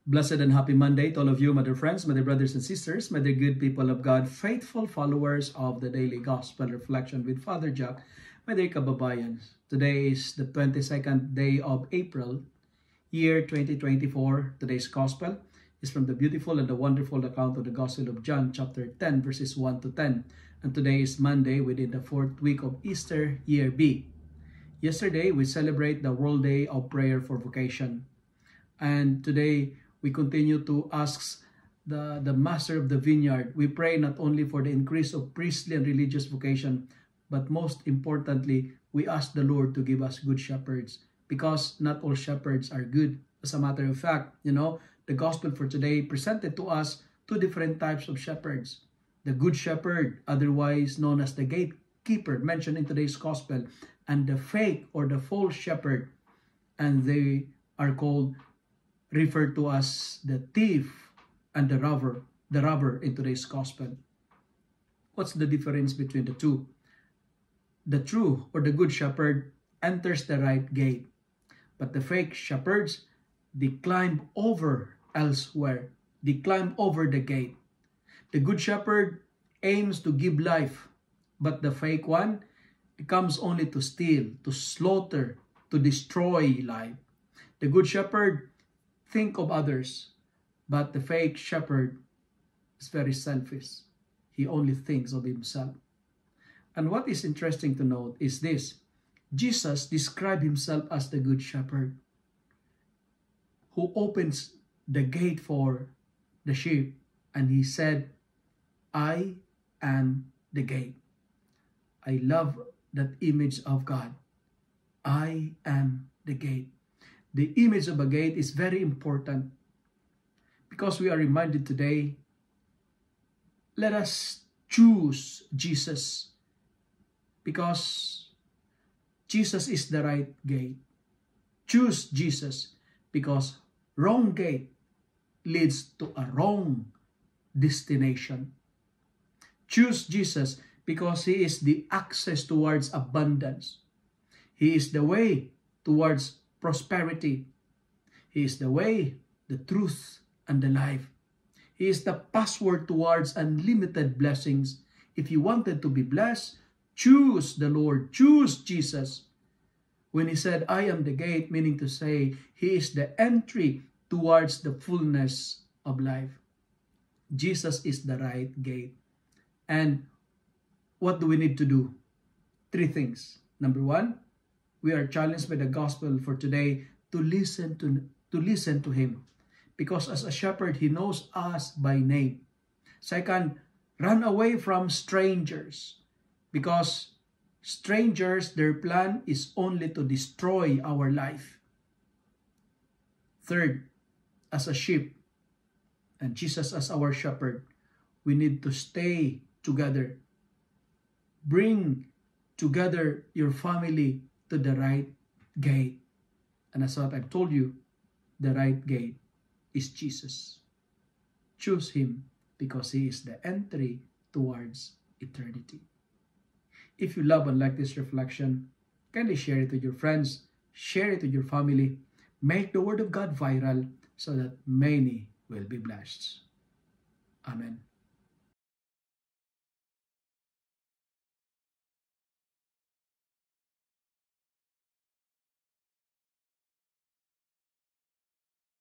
Blessed and happy Monday to all of you, my dear friends, my dear brothers and sisters, my dear good people of God, faithful followers of the Daily Gospel Reflection with Father Jack, my dear kababayans. Today is the 22nd day of April, year 2024. Today's Gospel is from the beautiful and the wonderful account of the Gospel of John, chapter 10, verses 1 to 10. And today is Monday within the 4th week of Easter, year B. Yesterday, we celebrate the World Day of Prayer for Vocation. And today, we continue to ask the master of the vineyard. We pray not only for the increase of priestly and religious vocation, but most importantly, we ask the Lord to give us good shepherds, because not all shepherds are good. As a matter of fact, the gospel for today presented to us two different types of shepherds. The good shepherd, otherwise known as the gatekeeper, mentioned in today's gospel, and the fake or the false shepherd, and they are referred to as the thief and the robber in today's gospel. What's the difference between the two? The true or the good shepherd enters the right gate, but the fake shepherds, they climb over elsewhere. They climb over the gate. The good shepherd aims to give life, but the fake one comes only to steal, to slaughter, to destroy life. The good shepherd think of others, but the fake shepherd is very selfish. He only thinks of himself. And what is interesting to note is this: Jesus described himself as the good shepherd who opens the gate for the sheep, and he said, "I am the gate." I love that image of God. I am the gate. The image of a gate is very important, because we are reminded today, let us choose Jesus, because Jesus is the right gate. Choose Jesus, because wrong gate leads to a wrong destination. Choose Jesus because he is the access towards abundance. He is the way towards prosperity. He is the way, the truth, and the life. He is the password towards unlimited blessings. If you wanted to be blessed, choose the Lord, choose Jesus. When he said, "I am the gate," meaning to say, he is the entry towards the fullness of life. Jesus is the right gate. And what do we need to do? Three things. Number one, we are challenged by the gospel for today to listen to him, because as a shepherd, he knows us by name. Second, run away from strangers, because strangers, their plan is only to destroy our life. Third, as a sheep, and Jesus as our shepherd, we need to stay together. Bring together your family to the right gate. And as what I've told you, the right gate is Jesus. Choose him, because he is the entry towards eternity. If you love and like this reflection, kindly share it with your friends, share it with your family, make the word of God viral so that many will be blessed. Amen.